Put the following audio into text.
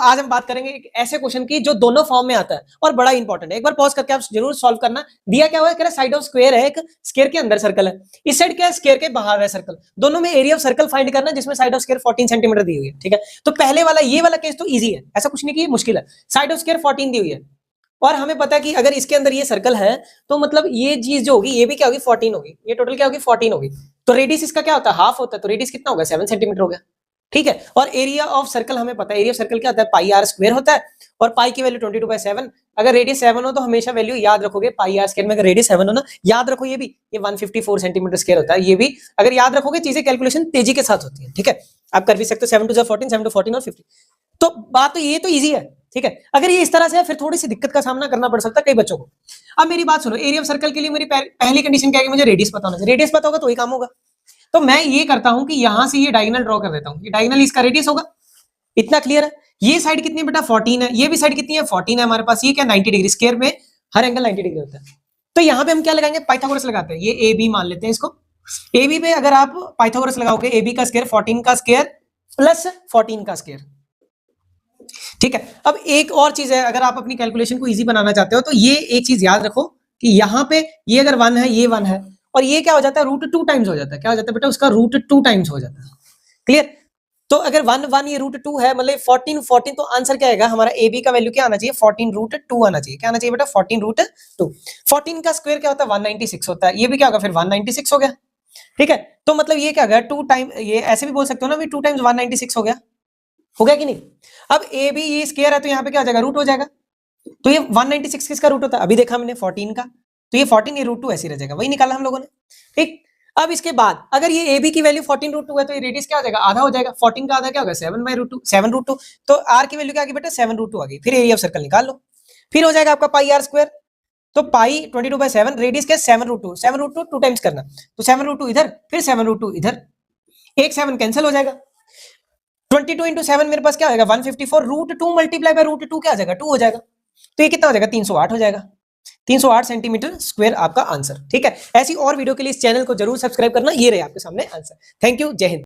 आज हम बात करेंगे एक ऐसे क्वेश्चन की जो दोनों फॉर्म में आता है और बड़ा इंपॉर्टेंट है। एक बार पॉज करके आप जरूर सॉल्व करना। दिया क्या हुआ है, कह रहा साइड ऑफ स्क्वायर है, एक स्क्वायर के अंदर सर्कल है, इस साइड क्या है, स्क्वायर के बाहर है सर्कल, दोनों में एरिया ऑफ सर्कल फाइंड करना जिसमें साइड ऑफ स्क्वायर 14 सेंटीमीटर दी हुई है। ठीक है, तो पहले वाला ये वाला केस तो इजी है, ऐसा कुछ नहीं कि मुश्किल है। साइड ऑफ स्क्वायर 14 दी हुई है और हमें पता है कि अगर इसके अंदर ये सर्कल है तो मतलब ये चीज जो होगी ये भी क्या होगी, 14 होगी, ये टोटल क्या होगी, 14 होगी। तो रेडियस इसका क्या होता है, हाफ होता है, तो रेडियस कितना होगा, 7 सेंटीमीटर हो गया। ठीक है, और एरिया ऑफ सर्कल हमें पता है, एरिया ऑफ सर्कल क्या होता है, पाई आर स्क्वायर होता है और पाई की वैल्यू 22/7। अगर रेडियस 7 हो तो हमेशा वैल्यू याद रखोगे पाई आर स्क्वायर में, अगर रेडियस 7 हो ना, याद रखो ये भी, ये 154 सेंटीमीटर स्क्वायर होता है। ये भी अगर याद रखोगे, चीजें कैलकुलेशन तेजी के साथ होती है। ठीक है, आप कर भी सकते हो, 7 2 14, 7 2 14 और 50। तो बात तो ये तो ईजी है। ठीक है, अगर ये इस तरह से है फिर थोड़ी सी दिक्कत का सामना करना पड़ सकता है कई बच्चों को। अब मेरी बात सुनो, एरिया ऑफ सर्कल के लिए मेरी पहली कंडीशन क्या है कि मुझे रेडियस पता होना चाहिए। रेडियस पता होगा तो ही काम होगा। तो मैं ये करता हूं कि यहां से ये डायगोनल ड्रॉ कर देता हूं, ये डायगोनल इसका रेडियस होगा। इतना क्लियर है। ये साइड कितनी है बेटा, 14 है, ये भी साइड कितनी है, 14 है हमारे पास। ये क्या, 90 डिग्री, स्क्वायर में हर एंगल 90 डिग्री होता है। तो यहां पे हम क्या लगाएंगे, पाइथागोरस लगाते हैं। ये ए बी मान लेते हैं इसको। ए बी पे अगर आप पाइथागोरस लगाओगे, ए बी का स्क्वायर 14 का स्क्वायर प्लस 14 का स्क्वायर। ठीक है, अब एक और चीज है, अगर आप अपनी कैलकुलेशन को इजी बनाना चाहते हो तो ये एक चीज याद रखो कि यहाँ पे ये अगर 1 है, ये 1 है और ये क्या हो जाता है, √2 टाइम्स हो जाता है। क्या हो जाता है बेटा, उसका √2 टाइम्स हो जाता है। क्लियर। तो अगर 1 1 ये √2 है, मतलब 14 14, तो आंसर क्या आएगा हमारा, ए बी का वैल्यू क्या आना चाहिए, 14√2 आना चाहिए। क्या आना चाहिए बेटा, 14√2। 14 का स्क्वायर क्या होता है, 196 होता है। ये भी क्या होगा फिर, 196 हो गया। ठीक है, तो मतलब ये क्या गया, 2 टाइम, ये ऐसे भी बोल सकते हो ना, 2 टाइम्स 196 हो गया। हो गया कि नहीं। अब ए बी ये स्क्वायर है तो यहाँ पे क्या हो जाएगा, रूट हो जाएगा। तो ये 196 किसका रूट होता है, अभी देखा हमने 14 का। तो ये 14 ये √2 ऐसे रह जाएगा, वही निकाला हम लोगों ने। ठीक, अब इसके बाद अगर ये ए बी की वैल्यू 14√2 है तो ये रेडियस क्या हो जाएगा, आधा हो जाएगा। 14 का आधा क्या होगा, 7/√2, 7√2। तो आर की वैल्यू क्या आ गई बेटा, 7√2 आ गई। फिर एरिया ऑफ सर्कल निकाल लो, फिर हो जाएगा आपका पाई आर स्क्वायर। तो पाई 22/7, रेडियस क्या, 7√2, 7√2 2 टाइम्स करना, तो 7√2 इधर, फिर 7√2 इधर, एक 7 कैंसिल हो जाएगा। 22 into 7 मेरे पास क्या हो जाएगा, 154, √2 मल्टीप्लाई बाय √2 क्या आ जाएगा, 2 हो जाएगा। तो ये कितना हो जाएगा, 308 हो जाएगा। 308 सेंटीमीटर स्क्वायर आपका आंसर। ठीक है, ऐसी और वीडियो के लिए इस चैनल को जरूर सब्सक्राइब करना। ये रहे आपके सामने आंसर। थैंक यू, जय हिंद।